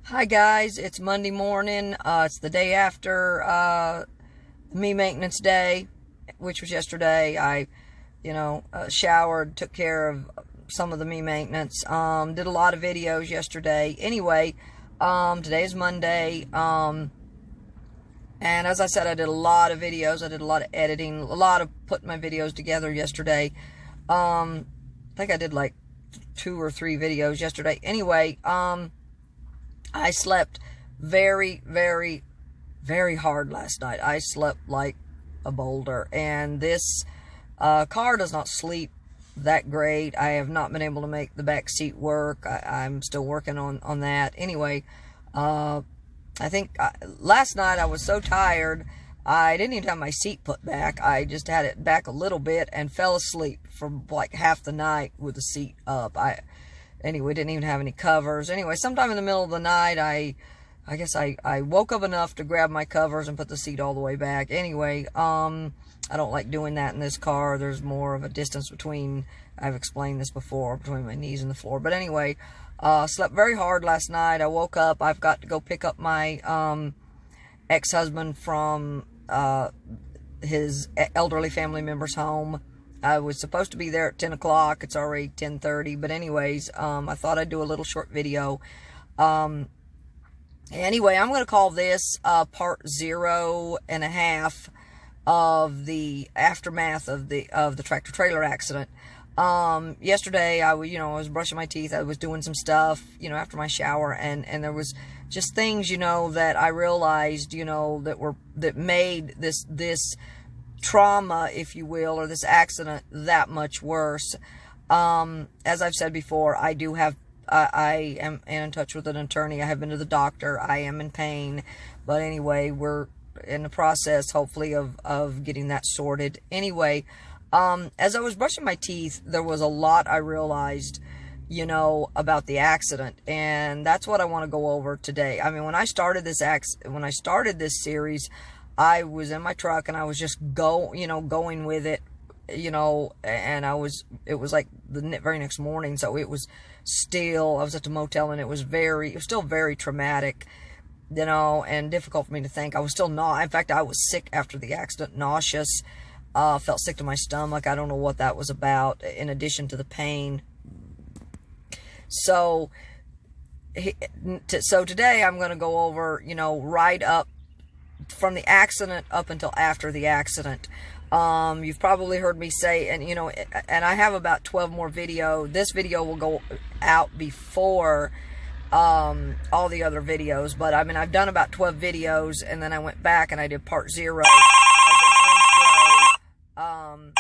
Hi guys, it's Monday morning. It's the day after me maintenance day, which was yesterday. I, showered, took care of some of the me maintenance. Did a lot of videos yesterday. Anyway, today is Monday. And as I said, I did a lot of videos. I did a lot of editing, a lot of putting my videos together yesterday. I think I did like 2 or 3 videos yesterday. Anyway, I slept very, very, very hard last night. I slept like a boulder. And this car does not sleep that great. I have not been able to make the back seat work. I'm still working on that. Anyway, I think last night I was so tired, I didn't even have my seat put back. I just had it back a little bit and fell asleep for like half the night with the seat up. Anyway, didn't even have any covers. Anyway, sometime in the middle of the night, I guess I woke up enough to grab my covers and put the seat all the way back. Anyway, I don't like doing that in this car. There's more of a distance between, I've explained this before, between my knees and the floor. But anyway, slept very hard last night. I woke up. I've got to go pick up my ex-husband from his elderly family member's home. I was supposed to be there at 10 o'clock. It's already 10:30. But anyways, I thought I'd do a little short video. Anyway, I'm going to call this part 0.5 of the aftermath of the tractor trailer accident. Yesterday, I was brushing my teeth. I was doing some stuff, after my shower, and there was just things, that I realized, that made this trauma, if you will, or this accident that much worse. As I've said before, I am in touch with an attorney. I have been to the doctor. I am in pain. But anyway, we're in the process, hopefully, of getting that sorted. Anyway, as I was brushing my teeth, there was a lot I realized, about the accident. And that's what I want to go over today. I mean, when I started this series, I was in my truck and I was just going with it, and it was like the very next morning. So I was at the motel, and it was still very traumatic, and difficult for me to think. I was still in fact, I was sick after the accident, nauseous, felt sick to my stomach. I don't know what that was about, in addition to the pain. So today I'm going to go over, right up from the accident up until after the accident. You've probably heard me say, and I have about 12 more videos. This video will go out before all the other videos, but I mean, I've done about 12 videos, and then I went back and I did part 0 as an intro.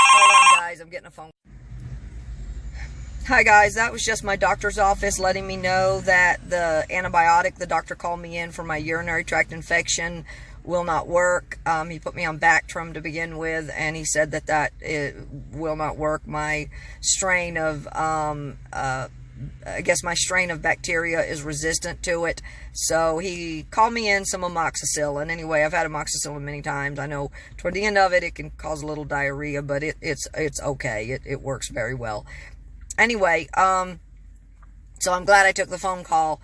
Hold on, guys, I'm getting a phone. Hi guys, that was just my doctor's office letting me know that the antibiotic the doctor called me in for my urinary tract infection will not work. He put me on Bactrim to begin with, and he said that it will not work. My strain of, I guess my strain of bacteria is resistant to it. So he called me in some amoxicillin. Anyway, I've had amoxicillin many times. I know toward the end of it, it can cause a little diarrhea, but it's okay. It works very well. Anyway, so I'm glad I took the phone call,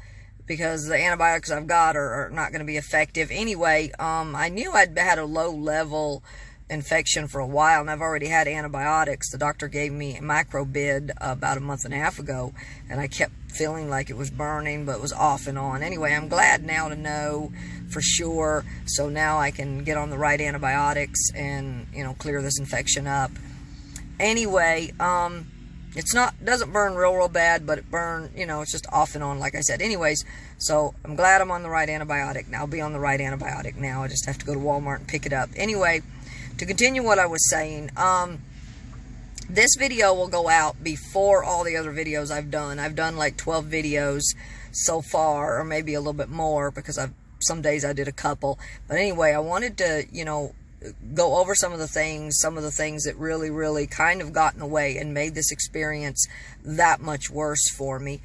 because the antibiotics I've got are not going to be effective. Anyway, I knew I'd had a low-level infection for a while, and I've already had antibiotics. The doctor gave me Macrobid about a month and a half ago, and I kept feeling like it was burning, but it was off and on. Anyway, I'm glad now to know for sure, so now I can get on the right antibiotics and, clear this infection up. Anyway, doesn't burn real bad, but it's just off and on, like I said. Anyways, so I'm glad I'm on the right antibiotic. Now I'll be on the right antibiotic now. I just have to go to Walmart and pick it up. Anyway, to continue what I was saying, this video will go out before all the other videos I've done. I've done like 12 videos so far, or maybe a little bit more, because some days I did a couple. But anyway, I wanted to, go over some of the things that really, really kind of got in the way and made this experience that much worse for me.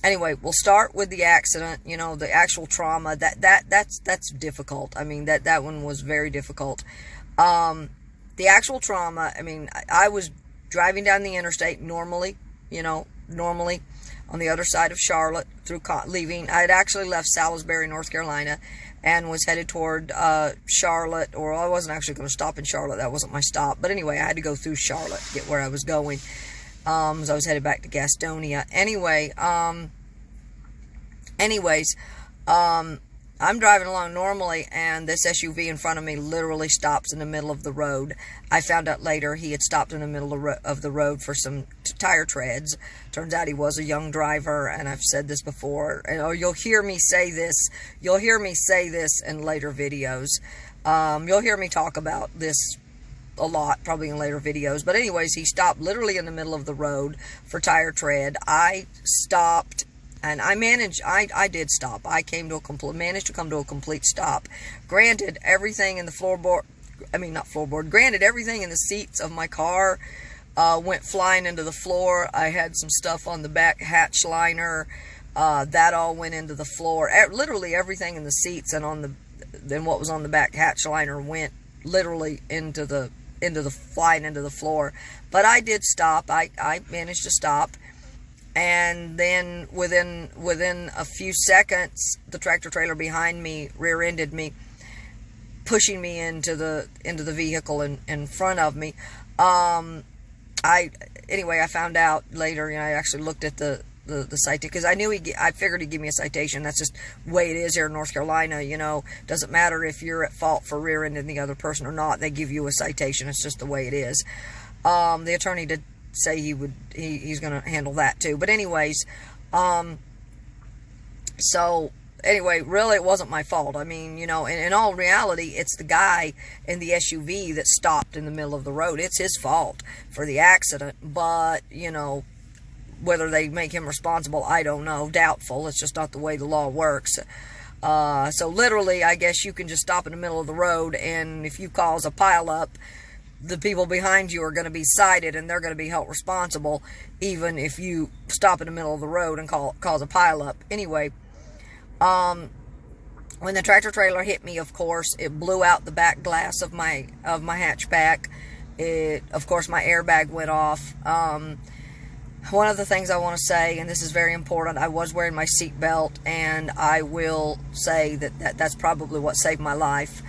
Anyway, we'll start with the accident, the actual trauma. That's difficult. I mean, that one was very difficult. The actual trauma, I mean, I was driving down the interstate normally, normally on the other side of Charlotte through leaving. I had actually left Salisbury, North Carolina, and was headed toward Charlotte, or I wasn't actually going to stop in Charlotte. That wasn't my stop. But anyway, I had to go through Charlotte to get where I was going. So I was headed back to Gastonia. Anyway, I'm driving along normally, and this SUV in front of me literally stops in the middle of the road. I found out later he had stopped in the middle of the road for some tire treads. Turns out he was a young driver, and I've said this before. And you'll hear me say this. You'll hear me say this in later videos. You'll hear me talk about this a lot, probably in later videos. But anyways, he stopped literally in the middle of the road for tire tread. I stopped. And I did stop. I managed to come to a complete stop. Granted, everything in the granted, everything in the seats of my car went flying into the floor. I had some stuff on the back hatch liner. That all went into the floor. Literally everything in the seats and then what was on the back hatch liner went literally flying into the floor. But I did stop. I managed to stop. And then within a few seconds, the tractor trailer behind me rear-ended me, pushing me into the vehicle in front of me. Anyway, I found out later. I actually looked at the citation, because I figured he'd give me a citation. That's just the way it is here in North Carolina. Doesn't matter if you're at fault for rear-ending the other person or not. They give you a citation. It's just the way it is. The attorney did say he's going to handle that too. But anyways, so anyway, really it wasn't my fault. I mean, in all reality, it's the guy in the SUV that stopped in the middle of the road. It's his fault for the accident. But, whether they make him responsible, I don't know. Doubtful. It's just not the way the law works. So literally, I guess you can just stop in the middle of the road, and if you cause a pileup, the people behind you are going to be cited, and they're going to be held responsible, even if you stop in the middle of the road and cause a pileup. Anyway, when the tractor trailer hit me, of course, it blew out the back glass of my hatchback. Of course, my airbag went off. One of the things I want to say, and this is very important, I was wearing my seatbelt, and I will say that's probably what saved my life.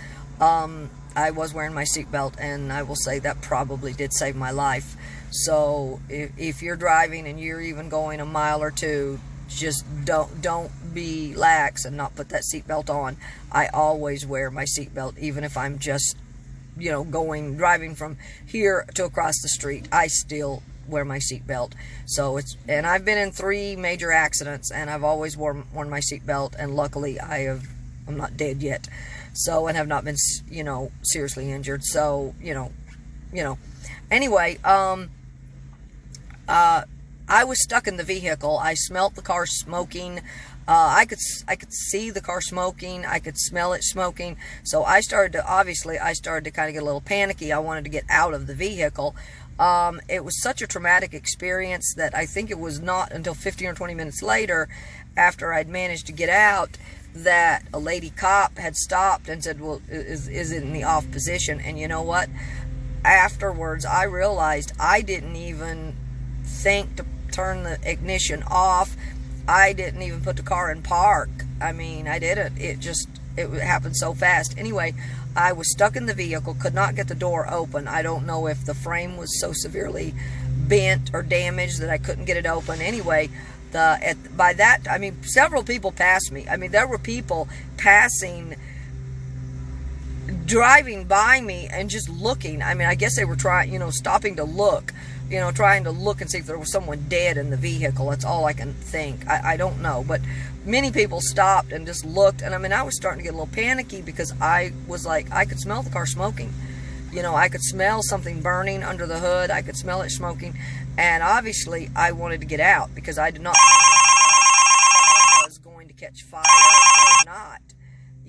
I was wearing my seatbelt, and I will say that probably did save my life. So if you're driving and you're even going a mile or two, just don't be lax and not put that seatbelt on. I always wear my seatbelt, even if I'm just driving from here to across the street. I still wear my seatbelt. And I've been in 3 major accidents, and I've always worn my seatbelt, and luckily I'm not dead yet. So, and have not been, seriously injured. So, Anyway, I was stuck in the vehicle. I smelt the car smoking. I could see the car smoking. I could smell it smoking. So I started to kind of get a little panicky. I wanted to get out of the vehicle. It was such a traumatic experience that I think it was not until 15 or 20 minutes later, after I'd managed to get out, that a lady cop had stopped and said, well, is it in the off position? And you know what? Afterwards, I realized I didn't even think to turn the ignition off. I didn't even put the car in park. I mean, I didn't. It happened so fast. Anyway, I was stuck in the vehicle, could not get the door open. I don't know if the frame was so severely bent or damaged that I couldn't get it open. Anyway, several people passed me. I mean, there were people driving by me and just looking. I mean, I guess they were stopping to look, trying to look and see if there was someone dead in the vehicle. That's all I can think. I don't know, but many people stopped and just looked. And I mean, I was starting to get a little panicky, because I was like, I could smell the car smoking. I could smell something burning under the hood. I could smell it smoking. And obviously, I wanted to get out, because I did not know if the car was going to catch fire or not.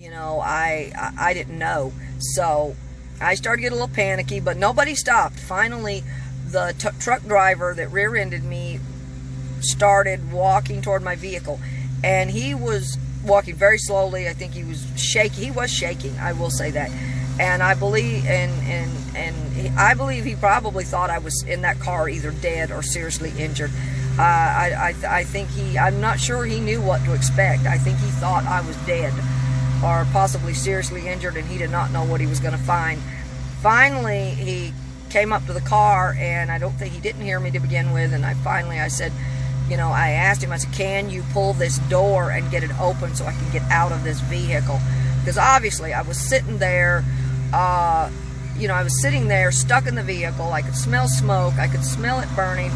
I didn't know. So I started to get a little panicky, but nobody stopped. Finally, the truck driver that rear-ended me started walking toward my vehicle. And he was walking very slowly. I think he was shaky. He was shaking, I will say that. And I believe, I believe he probably thought I was in that car either dead or seriously injured. I think I'm not sure he knew what to expect. I think he thought I was dead or possibly seriously injured, and he did not know what he was going to find. Finally, he came up to the car, and I don't think he didn't hear me to begin with, and I said, I asked him, I said, can you pull this door and get it open so I can get out of this vehicle? Because obviously I was sitting there, I was sitting there stuck in the vehicle. I could smell smoke, I could smell it burning,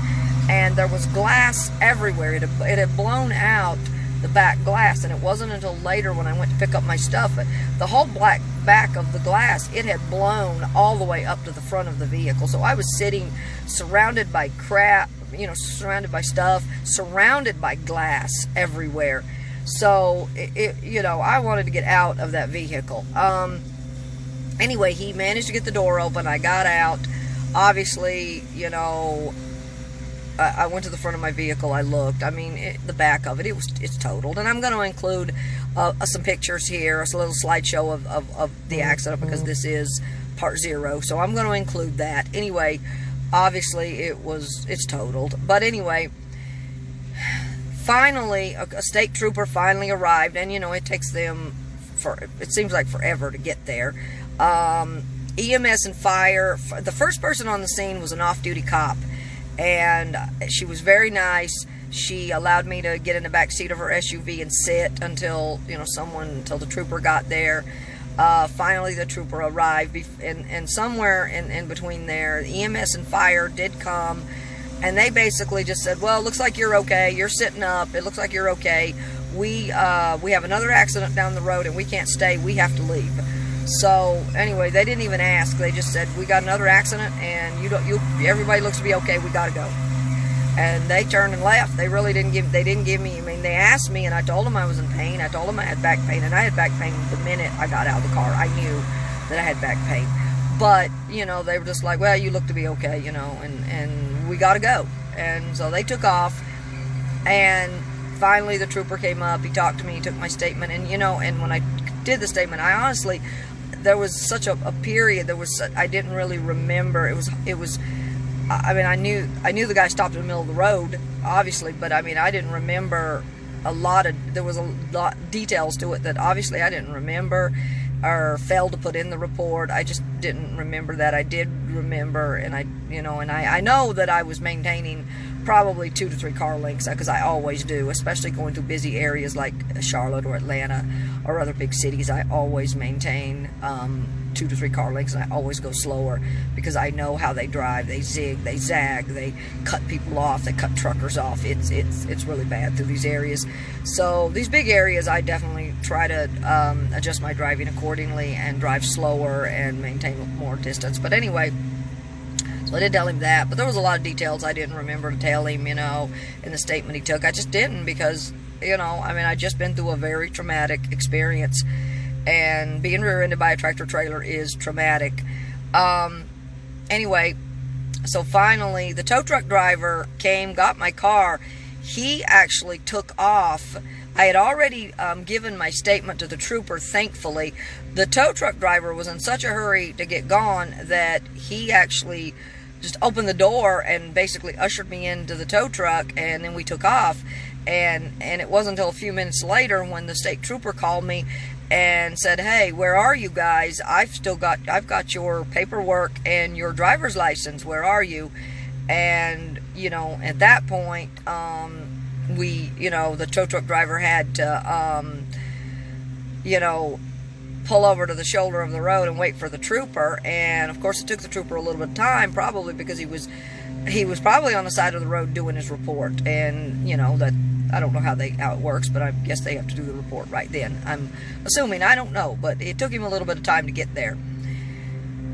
and there was glass everywhere. It had blown out the back glass, and it wasn't until later when I went to pick up my stuff, the whole black back of the glass, it had blown all the way up to the front of the vehicle. So I was sitting surrounded by crap, surrounded by stuff, surrounded by glass everywhere. So I wanted to get out of that vehicle. Anyway, he managed to get the door open. I got out. Obviously, I went to the front of my vehicle. I looked. I mean, the back of it, it's totaled. And I'm going to include some pictures here, a little slideshow of the accident, because this is part 0. So I'm going to include that. Anyway, obviously it's totaled. But anyway, finally, a state trooper finally arrived, and it takes them it seems like forever to get there. EMS and fire. The first person on the scene was an off-duty cop, and she was very nice. She allowed me to get in the back seat of her SUV and sit until until the trooper got there. Finally, the trooper arrived, and somewhere in between there, EMS and fire did come, and they basically just said, well, it looks like you're okay. You're sitting up. It looks like you're okay. We have another accident down the road, and we can't stay. We have to leave. So anyway, they didn't even ask. They just said, we got another accident, and everybody looks to be okay. We got to go. And they turned and left. They really didn't give me, they asked me, and I told them I was in pain. I told them I had back pain, and I had back pain the minute I got out of the car. I knew that I had back pain. But, they were just like, well, you look to be okay, and we got to go. And so they took off, and finally the trooper came up. He talked to me. He took my statement, and, and when I did the statement, I honestly, there was such a period. I didn't really remember. It was. I mean, I knew the guy stopped in the middle of the road, obviously, but I mean, I didn't remember there was a lot details to it that obviously I didn't remember or failed to put in the report. I just didn't remember that. I did remember, and I know that I was maintaining probably 2 to 3 car lengths, because I always do, especially going through busy areas like Charlotte or Atlanta or other big cities. I always maintain 2 to 3 car lengths, and I always go slower because I know how they drive. They zig, they zag, they cut people off, they cut truckers off. It's really bad through these areas. So these big areas, I definitely try to adjust my driving accordingly and drive slower and maintain more distance. But anyway, so I did tell him that, but there was a lot of details I didn't remember to tell him, in the statement he took. I just didn't, because, I'd just been through a very traumatic experience, and being rear-ended by a tractor-trailer is traumatic. Anyway, so finally, the tow truck driver came, got my car. He actually took off. I had already given my statement to the trooper, thankfully. The tow truck driver was in such a hurry to get gone that he actually just opened the door and basically ushered me into the tow truck, and then we took off. And it wasn't until a few minutes later when the state trooper called me and said, hey, where are you guys? I've got your paperwork and your driver's license. Where are you? And, at that point, the tow truck driver had to, pull over to the shoulder of the road and wait for the trooper. And of course, it took the trooper a little bit of time, probably because he was probably on the side of the road doing his report. And that, I don't know how it works, but I guess they have to do the report right then. I'm assuming, I don't know, but it took him a little bit of time to get there.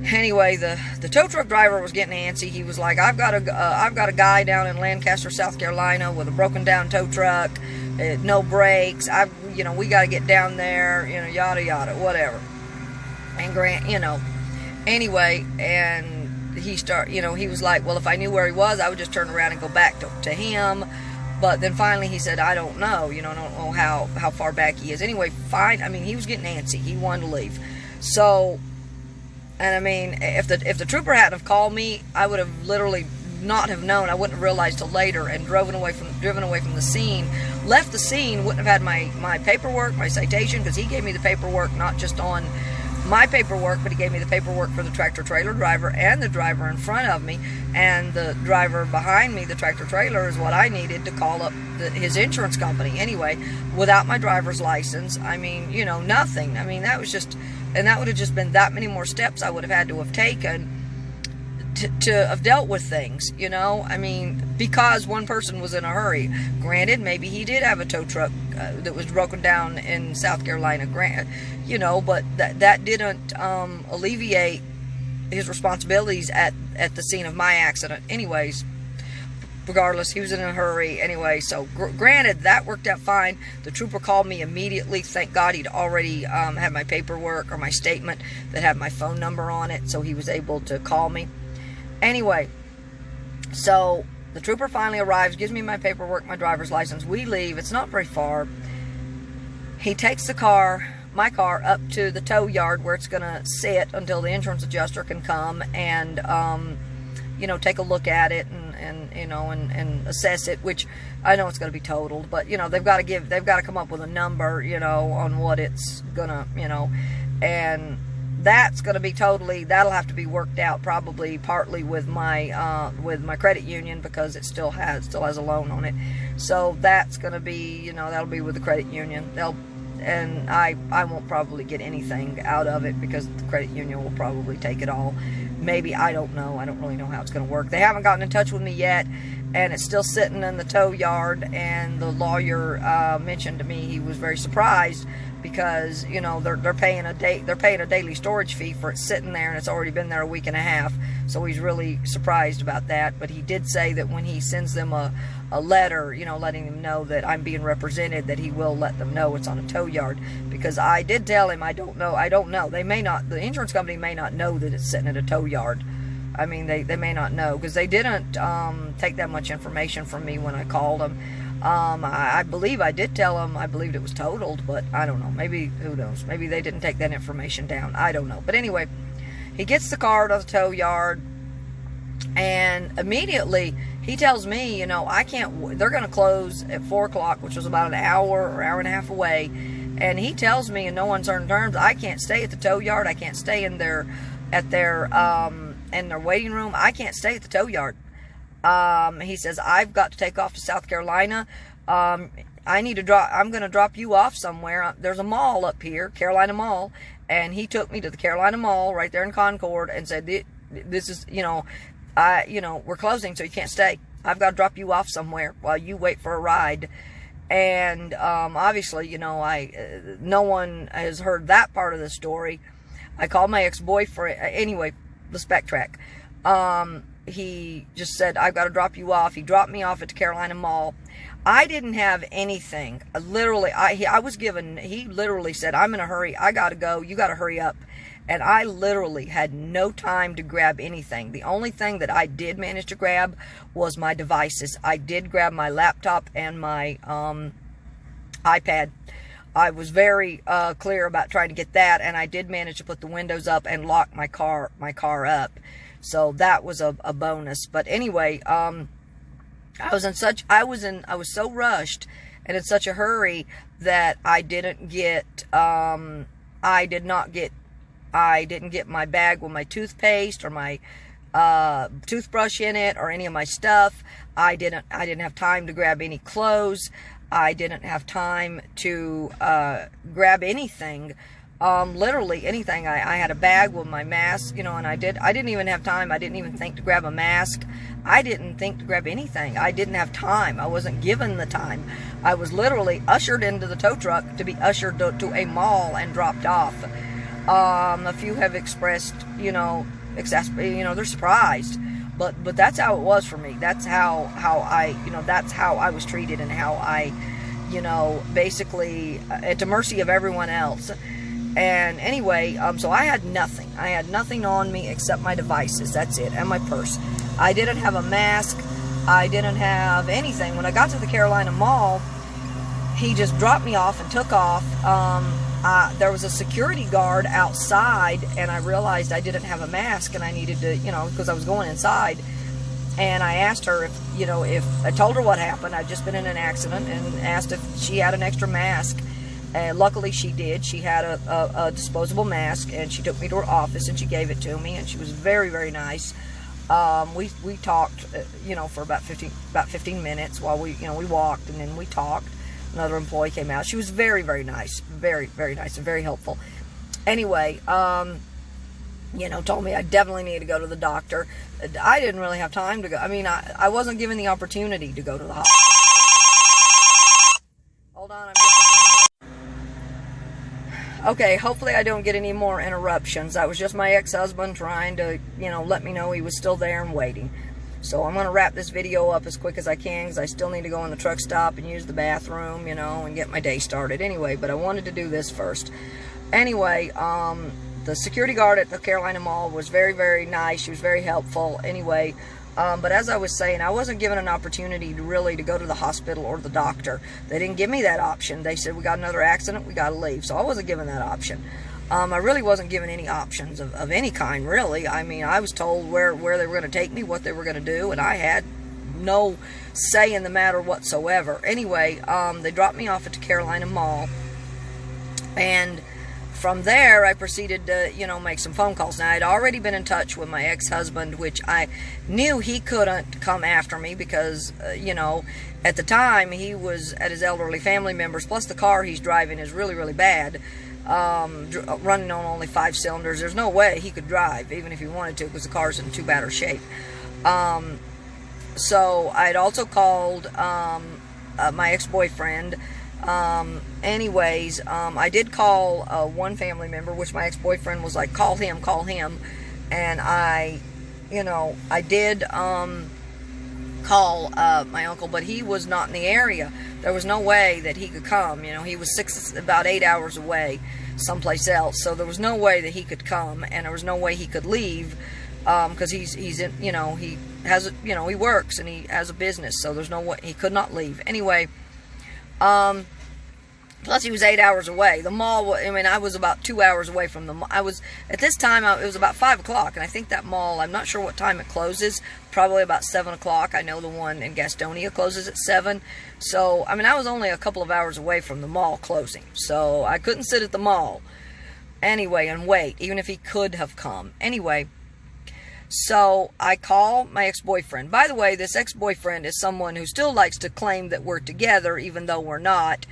Anyway, the tow truck driver was getting antsy. He was like, I've got a guy down in Lancaster, South Carolina, with a broken down tow truck, no brakes. We got to get down there, yada yada, whatever. And anyway, and he was like, well, if I knew where he was, I would just turn around and go back to him. But then finally he said, I don't know, I don't know how far back he is. Anyway, fine. He was getting antsy. He wanted to leave. So, and if the trooper hadn't have called me, I would have literally not have known. I wouldn't have realized till later, and driven away from the scene. Left the scene, wouldn't have had my paperwork, my citation, because he gave me the paperwork, not just on my paperwork, but he gave me the paperwork for the tractor trailer driver and the driver in front of me, and the driver behind me, the tractor trailer, is what I needed to call up his insurance company. Anyway, without my driver's license, I mean, you know, nothing. I mean, that was just, and that would have just been that many more steps I would have had to have taken to have dealt with things, you know. I mean, because one person was in a hurry. Granted, maybe he did have a tow truck that was broken down in South Carolina, you know, but that didn't alleviate his responsibilities at the scene of my accident. Anyways, regardless, he was in a hurry anyway. So granted, that worked out fine. The trooper called me immediately. Thank God he'd already had my paperwork or my statement that had my phone number on it, so he was able to call me. Anyway, so the trooper finally arrives, gives me my paperwork, my driver's license. We leave. It's not very far. He takes my car, up to the tow yard where it's going to sit until the insurance adjuster can come and, you know, take a look at it and you know, and assess it, which I know it's going to be totaled, but, you know, they've got to come up with a number, you know, on what it's going to, you know, and that's going to be that'll have to be worked out probably partly with my credit union, because it still has a loan on it. So that's going to be, you know, that'll be with the credit union. And I won't probably get anything out of it, because the credit union will probably take it all. Maybe, I don't know. I don't really know how it's going to work. They haven't gotten in touch with me yet, and it's still sitting in the tow yard. And the lawyer mentioned to me he was very surprised, because, you know, they're paying a daily storage fee for it sitting there, and it's already been there a week and a half. So he's really surprised about that. But he did say that when he sends them a letter, you know, letting them know that I'm being represented, that he will let them know it's on a tow yard. Because I did tell him I don't know. They may not, the insurance company may not know that it's sitting at a tow yard. I mean, they may not know, because they didn't take that much information from me when I called them. I believe I did tell them I believed it was totaled, but I don't know. Maybe, who knows? Maybe they didn't take that information down. I don't know. But anyway, he gets the car to the tow yard, and immediately he tells me, you know, they're going to close at 4 o'clock, which was about an hour or hour and a half away. And he tells me in no uncertain terms, I can't stay at the tow yard. I can't stay in their waiting room. I can't stay at the tow yard. He says, I've got to take off to South Carolina. I'm going to drop you off somewhere. There's a mall up here, Carolina Mall. And he took me to the Carolina Mall right there in Concord and said, this is, you know, we're closing, so you can't stay. I've got to drop you off somewhere while you wait for a ride. And, obviously, you know, no one has heard that part of the story. I called my ex-boyfriend. Anyway, let's backtrack. He just said, I've got to drop you off. He dropped me off at the Carolina Mall. I didn't have anything. He literally said, I'm in a hurry. I got to go. You got to hurry up. And I literally had no time to grab anything. The only thing that I did manage to grab was my devices. I did grab my laptop and my iPad. I was very clear about trying to get that, and I did manage to put the windows up and lock my car up. So that was a bonus. But anyway, I was so rushed and in such a hurry that I didn't get my bag with my toothpaste or my toothbrush in it or any of my stuff. I didn't have time to grab any clothes. I didn't have time to grab anything. Literally anything. I had a bag with my mask, you know, and I didn't even have time. I didn't even think to grab a mask. I didn't think to grab anything. I didn't have time. I wasn't given the time. I was literally ushered into the tow truck to be ushered to a mall and dropped off. A few have expressed, you know, they're surprised. But that's how it was for me. That's how I was treated, and how I, you know, basically at the mercy of everyone else. And anyway, so I had nothing. I had nothing on me except my devices. That's it, and my purse. I didn't have a mask. I didn't have anything. When I got to the Carolina Mall, he just dropped me off and took off. There was a security guard outside, and I realized I didn't have a mask, and I needed to, you know, because I was going inside. And I asked her if I told her what happened. I'd just been in an accident, and asked if she had an extra mask. And luckily she did. She had a disposable mask, and she took me to her office and she gave it to me, and she was very, very nice. We talked, for about 15 minutes while we walked, and then we talked. Another employee came out. She was very, very nice, very, very nice, and very helpful. Anyway, told me I definitely need to go to the doctor. I didn't really have time to go. I mean, I wasn't given the opportunity to go to the hospital. Hold on, I'm just... Okay, hopefully I don't get any more interruptions. That was just my ex-husband trying to, let me know he was still there and waiting. So I'm going to wrap this video up as quick as I can, because I still need to go in the truck stop and use the bathroom, and get my day started. Anyway, but I wanted to do this first. Anyway, the security guard at the Carolina Mall was very, very nice. She was very helpful. Anyway, but as I was saying, I wasn't given an opportunity to go to the hospital or the doctor. They didn't give me that option. They said, we got another accident, we got to leave. So I wasn't given that option. I really wasn't given any options of any kind, really. I mean, I was told where they were going to take me, what they were going to do, and I had no say in the matter whatsoever. Anyway, they dropped me off at the Carolina Mall, and from there, I proceeded to, make some phone calls. Now, I'd already been in touch with my ex-husband, which I knew he couldn't come after me because, at the time, he was at his elderly family members, plus the car he's driving is really, really bad, running on only 5 cylinders. There's no way he could drive, even if he wanted to, because the car's in too bad a shape. So, I'd also called my ex-boyfriend. I did call one family member, which my ex-boyfriend was like, call him, and I did call my uncle, but he was not in the area. There was no way that he could come. He was about 8 hours away someplace else, so there was no way that he could come, and there was no way he could leave, because he's in, he has, he works and he has a business, so there's no way he could not leave. Anyway, plus he was 8 hours away. The mall, I was about 2 hours away from the mall. At this time, it was about 5 o'clock, and I think that mall, I'm not sure what time it closes, probably about 7 o'clock. I know the one in Gastonia closes at 7. So, I was only a couple of hours away from the mall closing. So, I couldn't sit at the mall anyway and wait, even if he could have come. Anyway, so I call my ex-boyfriend. By the way, this ex-boyfriend is someone who still likes to claim that we're together, even though we're not.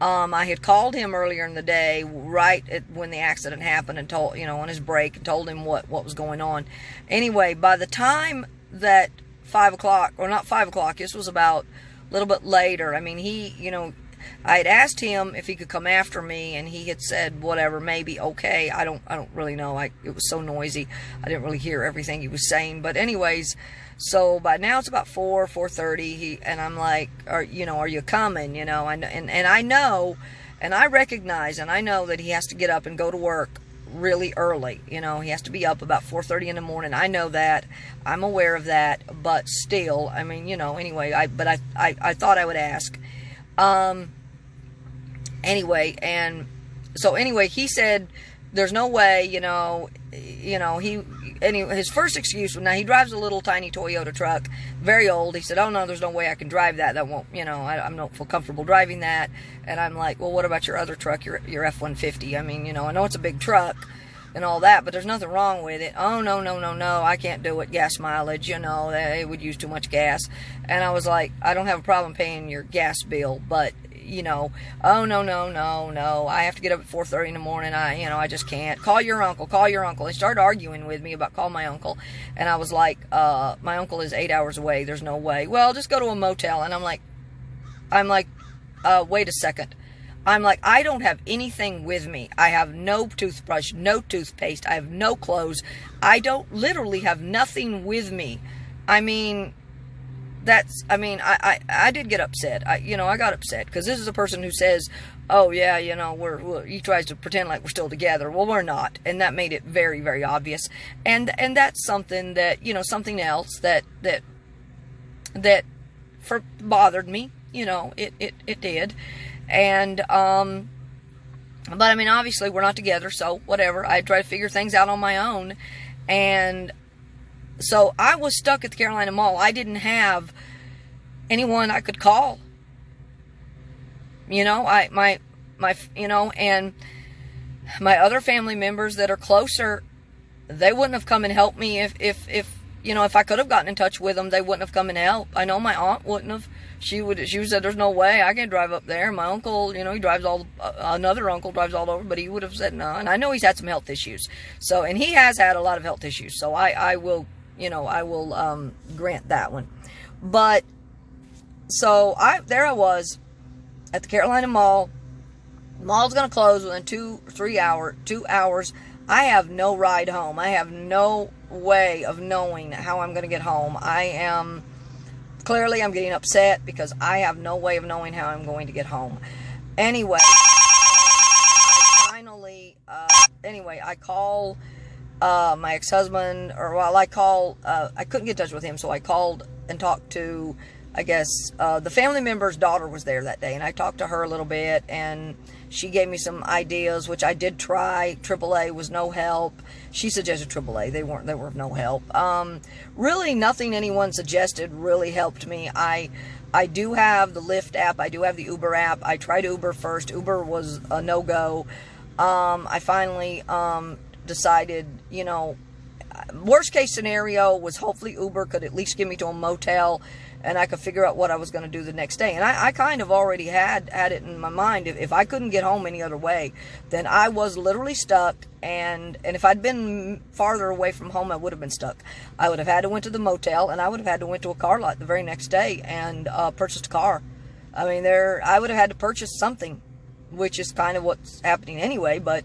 I had called him earlier in the day, when the accident happened, and told, on his break, and told him what was going on. Anyway, by the time that 5 o'clock, or not 5 o'clock, this was about a little bit later. I had asked him if he could come after me, and he had said, whatever, maybe, okay. I don't really know. It was so noisy. I didn't really hear everything he was saying. But anyways, so by now it's about 4:30. And I'm like, are you coming? And I know, and I recognize, and I know that he has to get up and go to work really early. He has to be up about 4:30 in the morning. I know that. I'm aware of that. But still, anyway, I thought I would ask. Anyway, he said, there's no way, his first excuse, now he drives a little tiny Toyota truck, very old. He said, oh no, there's no way I can drive that. That won't, I don't feel comfortable driving that. And I'm like, well, what about your other truck, your F-150? I know it's a big truck and all that, but there's nothing wrong with it. Oh, no, I can't do it. Gas mileage, it would use too much gas. And I was like, I don't have a problem paying your gas bill, but, oh, no, I have to get up at 4:30 in the morning. I just can't. Call your uncle. They started arguing with me about call my uncle. And I was like, my uncle is 8 hours away. There's no way. Well, just go to a motel. And I'm like, wait a second. I'm like, I don't have anything with me. I have no toothbrush, no toothpaste. I have no clothes. I literally have nothing with me. I did get upset. I got upset because this is a person who says, oh yeah, he tries to pretend like we're still together. Well, we're not. And that made it very, very obvious. And that's something that, something else that bothered me. It did. And, but obviously we're not together, so whatever. I try to figure things out on my own. And So I was stuck at the Carolina Mall. I didn't have anyone I could call. You know, and my other family members that are closer, they wouldn't have come and helped me if I could have gotten in touch with them. They wouldn't have come and helped. I know my aunt wouldn't have. She said, there's no way I can drive up there. My uncle, he drives another uncle drives all over, but he would have said no. And I know he's had some health issues. So, and he has had a lot of health issues. So I will grant that one. But, so there I was at the Carolina Mall. The mall's going to close within 2 hours. I have no ride home. I have no way of knowing how I'm going to get home. I'm getting upset because I have no way of knowing how I'm going to get home. Anyway, I call my ex-husband, I couldn't get in touch with him, so I called and talked to, I guess, the family member's daughter was there that day, and I talked to her a little bit, and she gave me some ideas, which I did try. AAA was no help. She suggested AAA. They were of no help. Really, nothing anyone suggested really helped me. I do have the Lyft app. I do have the Uber app. I tried Uber first. Uber was a no-go. I finally decided, worst case scenario was hopefully Uber could at least get me to a motel and I could figure out what I was going to do the next day. And I kind of already had it in my mind. If I couldn't get home any other way, then I was literally stuck. And if I'd been farther away from home, I would have been stuck. I would have had to went to the motel, and I would have had to went to a car lot the very next day and purchased a car. I mean, I would have had to purchase something, which is kind of what's happening anyway. But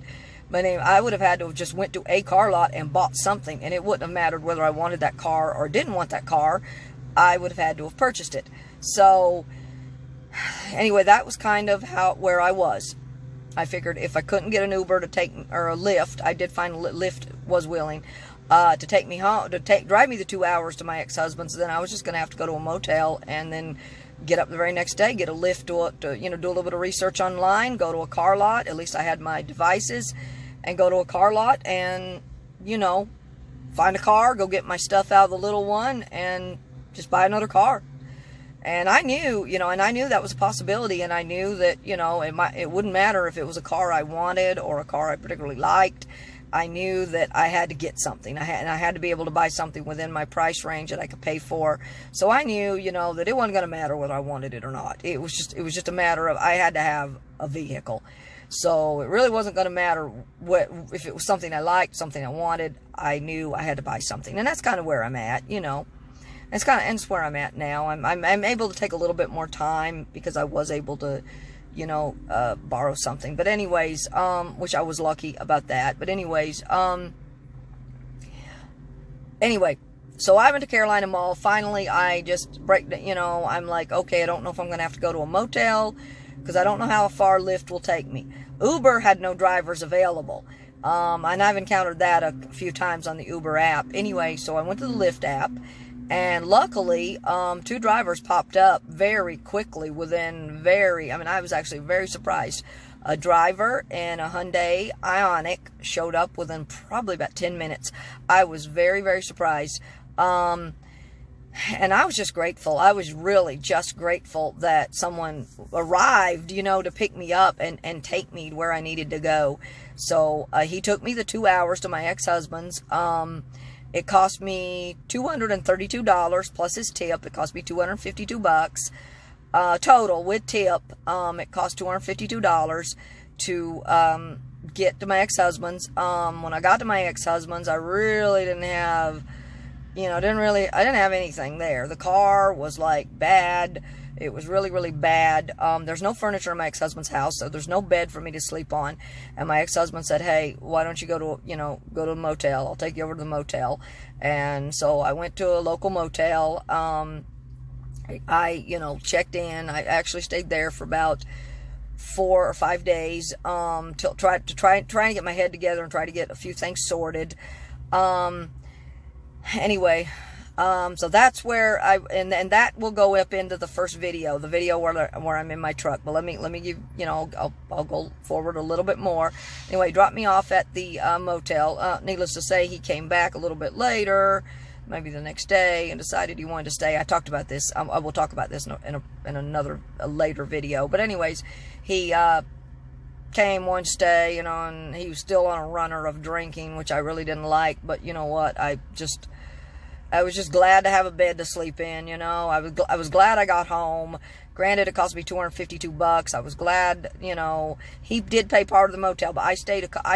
I would have had to have just went to a car lot and bought something, and it wouldn't have mattered whether I wanted that car or didn't want that car. I would have had to have purchased it. So anyway, that was kind of where I was. I figured if I couldn't get an Uber or a Lyft, I did find Lyft was willing to take me home, drive me the 2 hours to my ex-husband's. Then I was just going to have to go to a motel and then get up the very next day, get a Lyft to do a little bit of research online, go to a car lot. At least I had my devices, and go to a car lot and find a car, go get my stuff out of the little one, and just buy another car. And I knew, that was a possibility, and I knew that, it wouldn't matter if it was a car I wanted or a car I particularly liked. I knew that I had to get something. I had to be able to buy something within my price range that I could pay for. So I knew, that it wasn't going to matter whether I wanted it or not. It was just a matter of I had to have a vehicle. So it really wasn't going to matter if it was something I liked, something I wanted. I knew I had to buy something, and that's kind of where I'm at, It's where I'm at now. I'm able to take a little bit more time because I was able to, borrow something. But anyways, which I was lucky about that. But anyways, so I went to Carolina Mall. Finally, I just I'm like, okay, I don't know if I'm going to have to go to a motel because I don't know how far Lyft will take me. Uber had no drivers available. And I've encountered that a few times on the Uber app. Anyway, so I went to the Lyft app. And luckily, 2 drivers popped up very quickly I was actually very surprised. A driver and a Hyundai Ioniq showed up within probably about 10 minutes. I was very, very surprised. And I was just grateful. I was really just grateful that someone arrived, to pick me up and take me where I needed to go. So he took me the 2 hours to my ex-husband's. It cost me $232 plus his tip. It cost me $252 total with tip. It cost $252 to get to my ex-husband's. When I got to my ex-husband's, I really didn't have, I didn't have anything there. The car was like bad. It was really, really bad. There's no furniture in my ex-husband's house, so there's no bed for me to sleep on. And my ex-husband said, hey, why don't you go to a motel? I'll take you over to the motel. And so I went to a local motel. I checked in. I actually stayed there for about 4 or 5 days, trying to get my head together and try to get a few things sorted. Anyway, so that's where and that will go up into the first video, the video where I'm in my truck. But let me give, I'll go forward a little bit more. Anyway, dropped me off at the motel. Needless to say, he came back a little bit later maybe the next day, and decided he wanted to stay. I talked about this. I will talk about this in another later video. But anyways, he came one stay, and he was still on a runner of drinking, which I really didn't like. But you know what? I was just glad to have a bed to sleep in. I was glad I got home. Granted, it cost me $252. I was glad, he did pay part of the motel, but I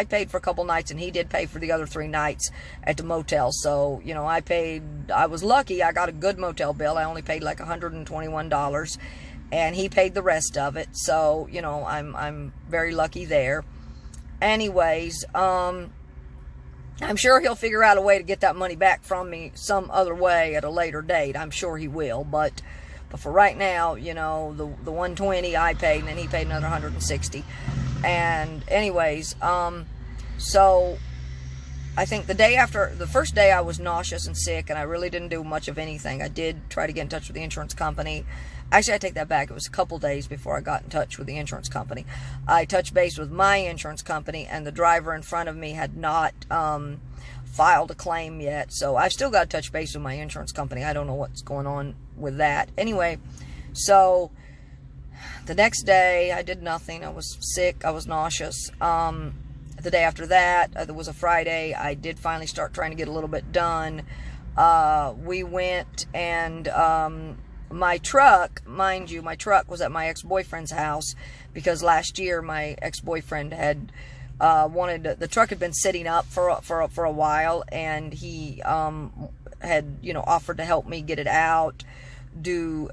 paid for a couple nights, and he did pay for the other 3 nights at the motel. So, I was lucky. I got a good motel bill. I only paid like $121, and he paid the rest of it. So, I'm very lucky there. Anyways, I'm sure he'll figure out a way to get that money back from me some other way at a later date. I'm sure he will, but for right now, the $120 I paid, and then he paid another $160. And anyways, so I think the first day I was nauseous and sick, and I really didn't do much of anything. I did try to get in touch with the insurance company. Actually, I take that back. It was a couple days before I got in touch with the insurance company. I touched base with my insurance company, and the driver in front of me had not filed a claim yet. So I've still got to touch base with my insurance company. I don't know what's going on with that. Anyway, so the next day I did nothing. I was sick. I was nauseous. The day after that, it was a Friday, I did finally start trying to get a little bit done. We went and my truck, mind you, my truck was at my ex-boyfriend's house because last year my ex-boyfriend had the truck had been sitting up for a while, and he had offered to help me get it out, get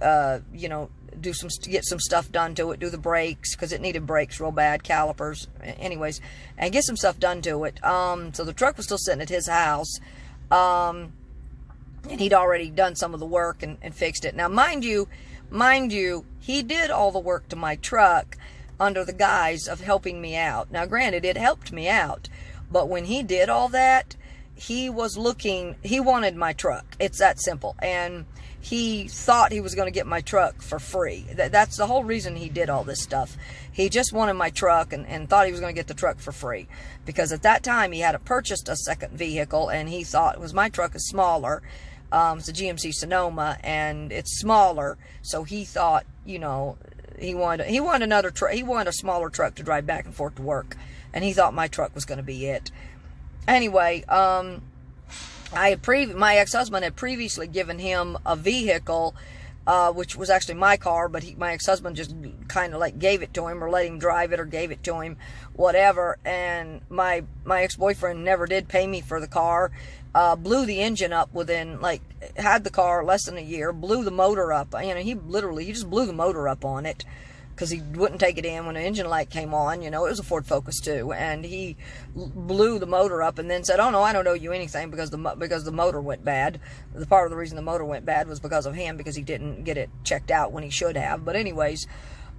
some stuff done to it, do the brakes because it needed brakes real bad, calipers, anyways, and get some stuff done to it. So the truck was still sitting at his house, and he'd already done some of the work and fixed it. Now, mind you, he did all the work to my truck under the guise of helping me out. Now, granted, it helped me out, but when he did all that, he wanted my truck. It's that simple. And he thought he was going to get my truck for free. That's the whole reason he did all this stuff. He just wanted my truck and thought he was going to get the truck for free. Because at that time, he hadn't purchased a second vehicle, and he thought, my truck is smaller. It's a GMC Sonoma, and it's smaller. So he thought, he wanted another truck. He wanted a smaller truck to drive back and forth to work, and he thought my truck was going to be it. Anyway, my ex-husband had previously given him a vehicle, which was actually my car, but my ex-husband just kind of like gave it to him, or let him drive it, or gave it to him, whatever. And my ex-boyfriend never did pay me for the car. Blew the engine up had the car less than a year, blew the motor up. He just blew the motor up on it because he wouldn't take it in when the engine light came on. It was a Ford Focus too, and he blew the motor up and then said, "Oh no, I don't owe you anything because the motor went bad." The part of the reason the motor went bad was because of him, because he didn't get it checked out when he should have. But anyways,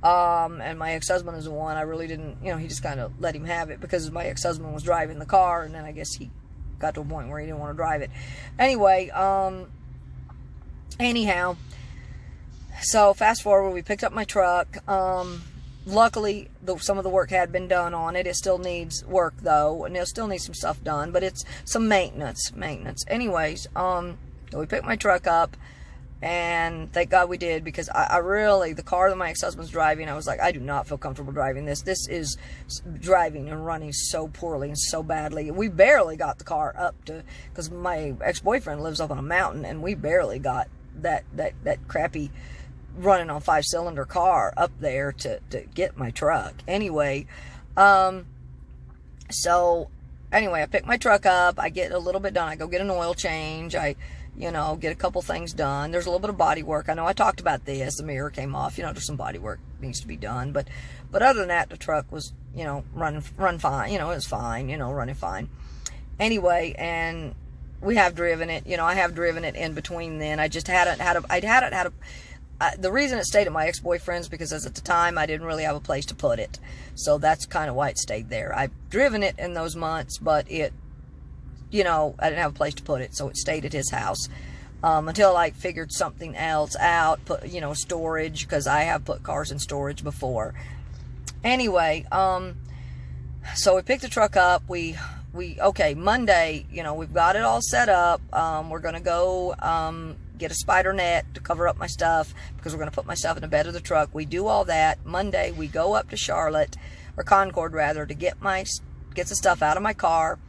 and my ex-husband is the one I really didn't, he just kind of let him have it because my ex-husband was driving the car, and then I guess he got to a point where he didn't want to drive it. Anyway, anyhow, so fast forward, we picked up my truck. Luckily, some of the work had been done on it. It still needs work though, and it still needs some stuff done, but it's some maintenance. Anyways, so we picked my truck up, and thank God we did, because I really, the car that my ex-husband's driving, I was like, I do not feel comfortable driving this. This is driving and running so poorly and so badly. We barely got the car up to, because my ex-boyfriend lives up on a mountain, and we barely got that crappy running on 5-cylinder car up there to get my truck. Anyway, I pick my truck up, I get a little bit done, I go get an oil change, I get a couple things done. There's a little bit of body work. I know I talked about this. The mirror came off. There's some body work needs to be done. But other than that, the truck was, run fine. It was fine, running fine. Anyway, and we have driven it. I have driven it in between then. I just hadn't had the reason it stayed at my ex-boyfriend's because at the time I didn't really have a place to put it. So that's kind of why it stayed there. I've driven it in those months, but it, I didn't have a place to put it, so it stayed at his house until I figured something else out, put, storage, because I have put cars in storage before. Anyway, so we picked the truck up, we okay, Monday, you know, we've got it all set up. We're going to go get a spider net to cover up my stuff because we're going to put my stuff in the bed of the truck. We do all that. Monday, we go up to Charlotte, or Concord rather, to get the stuff out of my car.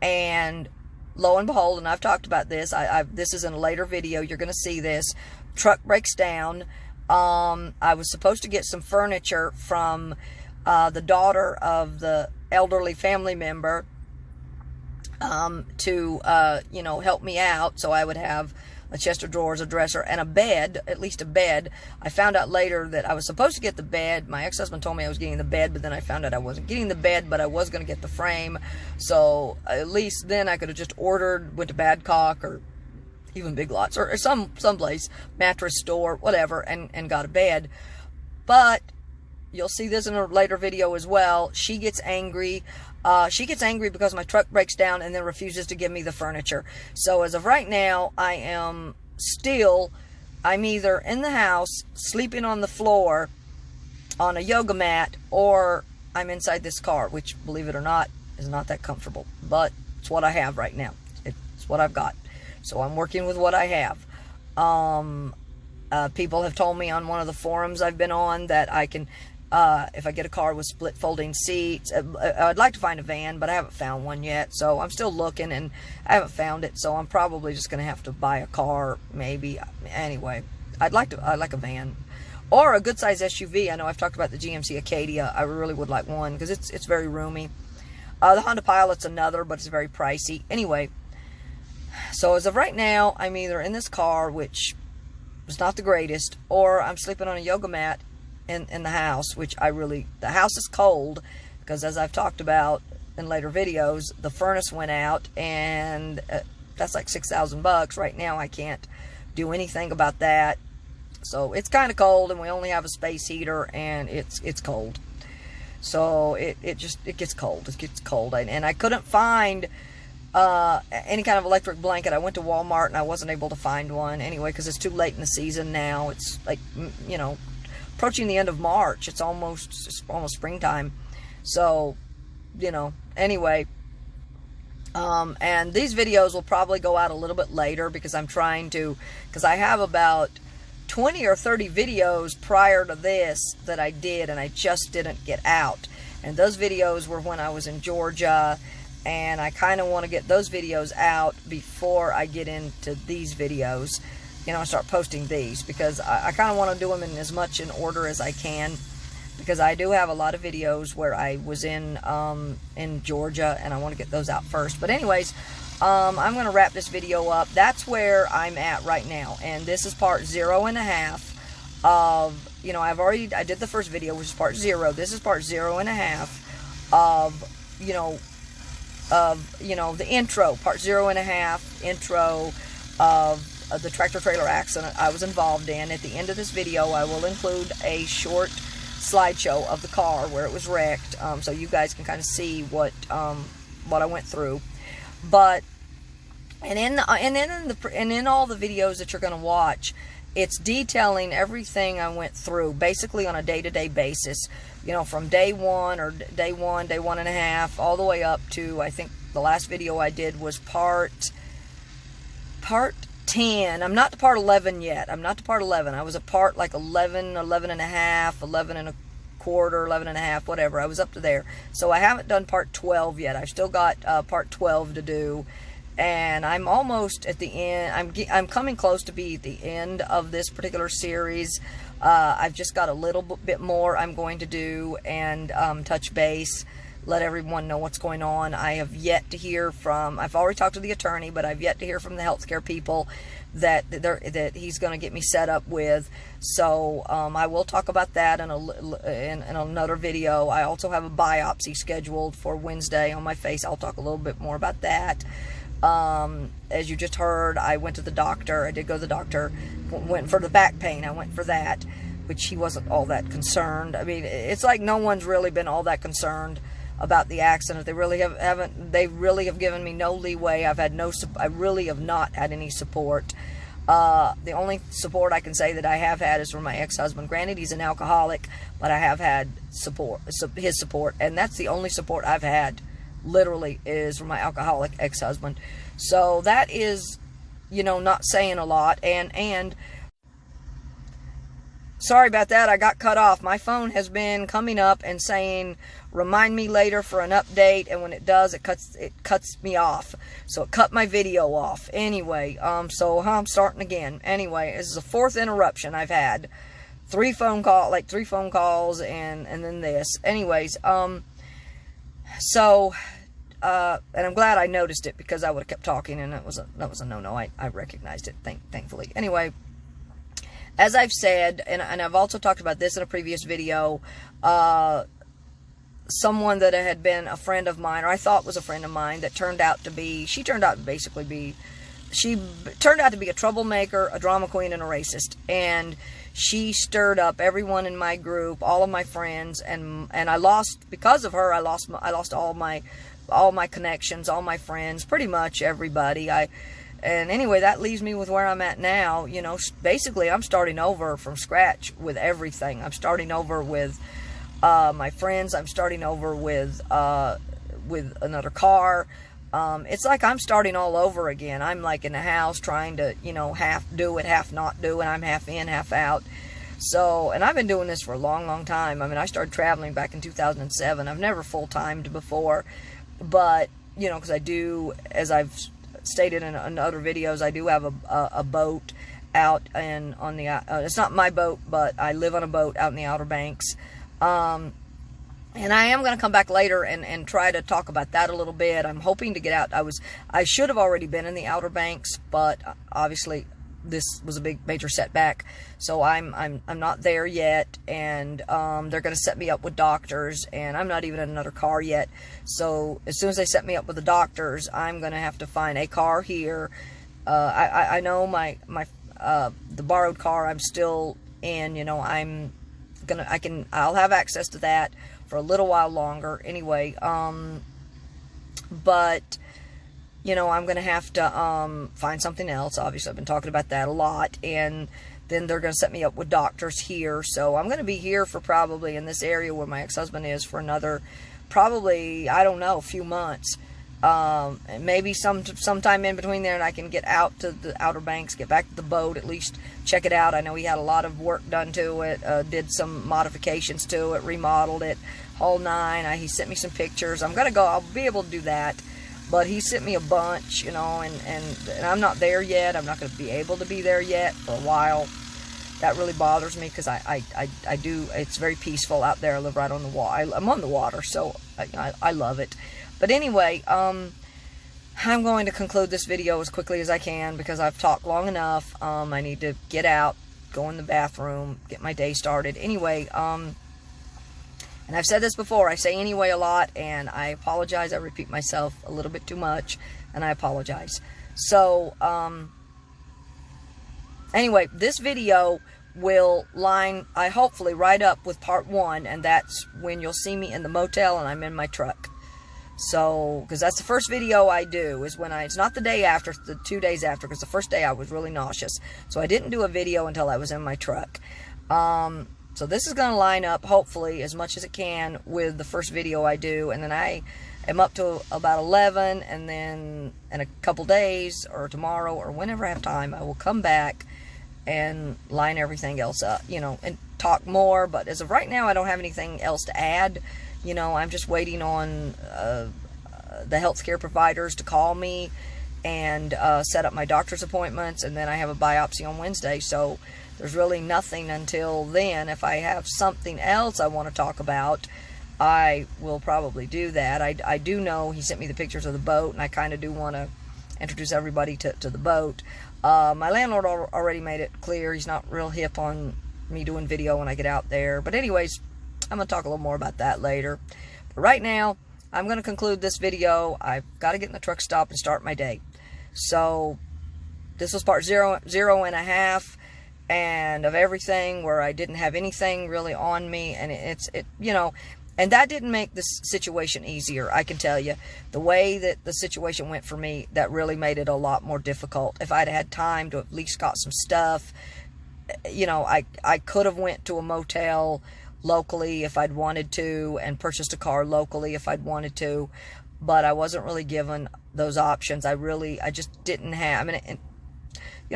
And lo and behold, and I've talked about this, this is in a later video, you're going to see this, truck breaks down. I was supposed to get some furniture from the daughter of the elderly family member to, you know, help me out, so I would have a chest of drawers, a dresser, and a bed, at least a bed. I found out later that I was supposed to get the bed. My ex-husband told me I was getting the bed, but then I found out I wasn't getting the bed, but I was going to get the frame. So at least then I could have just went to Badcock or even Big Lots or someplace, mattress store, whatever, and got a bed. But you'll see this in a later video as well. She gets angry. She gets angry because my truck breaks down and then refuses to give me the furniture. So as of right now, I'm either in the house, sleeping on the floor on a yoga mat, or I'm inside this car, which, believe it or not, is not that comfortable. But it's what I have right now. It's what I've got. So I'm working with what I have. People have told me on one of the forums I've been on that I can... if I get a car with split folding seats, I'd like to find a van, but I haven't found one yet. So I'm still looking and I haven't found it. So I'm probably just going to have to buy a car, maybe. Anyway, I'd like a van or a good size SUV. I know I've talked about the GMC Acadia. I really would like one because it's very roomy. The Honda Pilot's another, but it's very pricey. Anyway, so as of right now, I'm either in this car, which is not the greatest, or I'm sleeping on a yoga mat in the house, which the house is cold because, as I've talked about in later videos, the furnace went out, and that's like $6,000 right now. I can't do anything about that, so it's kind of cold, and we only have a space heater, and it's cold. So it gets cold. It gets cold, and I couldn't find any kind of electric blanket. I went to Walmart and I wasn't able to find one anyway because it's too late in the season now. It's like, you know, approaching the end of March. It's almost springtime. So, you know, anyway. And these videos will probably go out a little bit later because I have about 20 or 30 videos prior to this that I did and I just didn't get out. And those videos were when I was in Georgia, and I kind of want to get those videos out before I get into these videos. You know, I start posting these because I kind of want to do them in as much in order as I can, because I do have a lot of videos where I was in Georgia, and I want to get those out first. But anyways, I'm going to wrap this video up. That's where I'm at right now, and this is part 0.5 of, you know, I did the first video, which is part 0. This is part 0.5 of, you know, the intro, part 0.5 intro of the tractor-trailer accident I was involved in. At the end of this video, I will include a short slideshow of the car where it was wrecked, so you guys can kind of see what I went through. But and in all the videos that you're going to watch, it's detailing everything I went through, basically on a day-to-day basis. You know, from day one, day 1.5, all the way up to, I think the last video I did was part 10. I'm not to part 11 yet. I'm not to part 11. I was at part like 11, 11 and a half, 11 and a quarter, 11 and a half, whatever. I was up to there. So I haven't done part 12 yet. I've still got part 12 to do. And I'm almost at the end. I'm coming close to be at the end of this particular series. I've just got a little bit more I'm going to do and touch base, let everyone know what's going on. I have yet to hear from, I've already talked to the attorney, but I've yet to hear from the healthcare people that he's going to get me set up with. So I will talk about that in another video. I also have a biopsy scheduled for Wednesday on my face. I'll talk a little bit more about that. As you just heard, I went to the doctor. I did go to the doctor. Went for the back pain. I went for that, which he wasn't all that concerned. I mean, it's like no one's really been all that concerned about the accident. They really haven't. They really have given me no leeway. I really have not had any support. The only support I can say that I have had is from my ex-husband. Granted, he's an alcoholic, but I have had support, his support, and that's the only support I've had literally is from my alcoholic ex-husband. So that is, you know, not saying a lot. And sorry about that, I got cut off. My phone has been coming up and saying, remind me later for an update, and when it does, it cuts me off. So it cut my video off. Anyway, so I'm starting again. Anyway, this is the 4th interruption I've had. 3 phone calls, and then this. Anyways, so, and I'm glad I noticed it, because I would have kept talking, and that was a no-no. I recognized it, thankfully. Anyway, as I've said, and I've also talked about this in a previous video, someone that had been a friend of mine, or I thought was a friend of mine, that turned out to be a troublemaker, a drama queen, and a racist. And she stirred up everyone in my group, all of my friends, and I lost, because of her, I lost all my connections, all my friends, pretty much everybody. And anyway, that leaves me with where I'm at now. You know, basically, I'm starting over from scratch with everything. I'm starting over with my friends. I'm starting over with another car. It's like I'm starting all over again. I'm like in the house trying to, you know, half do it, half not do it. I'm half in, half out. So, and I've been doing this for a long, long time. I mean, I started traveling back in 2007. I've never full-timed before, but, you know, because I do, as I've stated in other videos, I do have a boat out and on the, it's not my boat, but I live on a boat out in the Outer Banks. And I am going to come back later and try to talk about that a little bit. I'm hoping to get out. I should have already been in the Outer Banks, but obviously this was a major setback. So I'm not there yet, and they're going to set me up with doctors, and I'm not even in another car yet. So as soon as they set me up with the doctors, I'm going to have to find a car here. I know the borrowed car I'm still in, you know, I'll have access to that for a little while longer anyway, but, you know, I'm going to have to find something else. Obviously, I've been talking about that a lot, and then they're going to set me up with doctors here, so I'm going to be here for probably, in this area where my ex-husband is, for another, probably, I don't know, a few months. Maybe sometime in between there, and I can get out to the Outer Banks, get back to the boat, at least check it out. I know he had a lot of work done to it, did some modifications to it, remodeled it, whole nine. He sent me some pictures. I'll be able to do that, but he sent me a bunch, you know, and I'm not there yet. I'm not going to be able to be there yet for a while. That really bothers me, because I do, it's very peaceful out there. I live right on the water. I'm on the water, so I love it. But anyway, I'm going to conclude this video as quickly as I can, because I've talked long enough. I need to get out, go in the bathroom, get my day started. Anyway, and I've said this before, I say anyway a lot, and I apologize. I repeat myself a little bit too much, and I apologize. So, anyway, this video will line, hopefully, right up with part 1, and that's when you'll see me in the motel and I'm in my truck. So, because that's the first video I do, is when it's not the day after, the 2 days after, because the first day I was really nauseous. So I didn't do a video until I was in my truck. So this is going to line up, hopefully, as much as it can with the first video I do. And then I am up to about 11, and then in a couple days, or tomorrow, or whenever I have time, I will come back and line everything else up, you know, and talk more. But as of right now, I don't have anything else to add. You know, I'm just waiting on the healthcare providers to call me and set up my doctor's appointments, and then I have a biopsy on Wednesday. So there's really nothing until then. If I have something else I want to talk about, I will probably do that. I do know he sent me the pictures of the boat, and I kind of do want to introduce everybody to the boat. My landlord already made it clear he's not real hip on me doing video when I get out there. But anyways, I'm going to talk a little more about that later. But right now, I'm going to conclude this video. I've got to get in the truck stop and start my day. So, this was part 0.5, and of everything, where I didn't have anything really on me, and you know, and that didn't make this situation easier, I can tell you. The way that the situation went for me, that really made it a lot more difficult. If I'd had time to at least got some stuff, you know, I could have went to a motel locally if I'd wanted to, and purchased a car locally if I'd wanted to. but I wasn't really given those options. I just didn't have, I mean,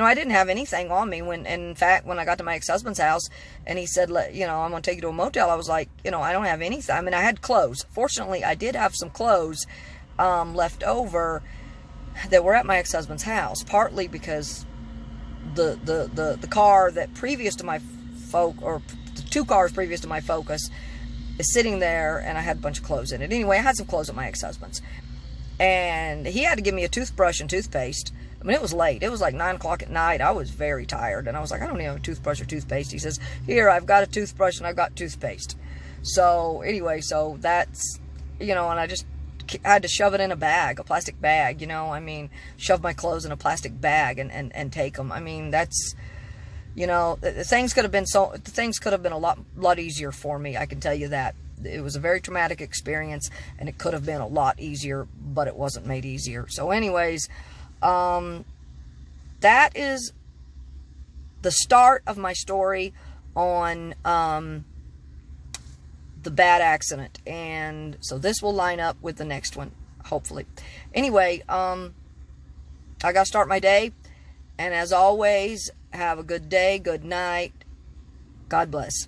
I didn't have anything on me when, in fact, when I got to my ex-husband's house and he said, I'm going to take you to a motel, I was like, I don't have anything. I mean, I had clothes. Fortunately, I did have some clothes left over that were at my ex-husband's house, partly because the car that previous to my or the 2 cars previous to my Focus is sitting there, and I had a bunch of clothes in it. Anyway, I had some clothes at my ex-husband's, and he had to give me a toothbrush and toothpaste. I mean, it was late. It was like 9 o'clock at night. I was very tired, and I was like, I don't even have a toothbrush or toothpaste. He says, here, I've got a toothbrush and I've got toothpaste. So anyway, so that's, and I had to shove it in a bag, a plastic bag, I mean, shove my clothes in a plastic bag and take them. I mean, that's, things could have been a lot easier for me. I can tell you that. It was a very traumatic experience, and it could have been a lot easier, but it wasn't made easier. So anyways, that is the start of my story on the bad accident, and so this will line up with the next one, hopefully. Anyway, I gotta start my day, and as always, have a good day, good night, God bless.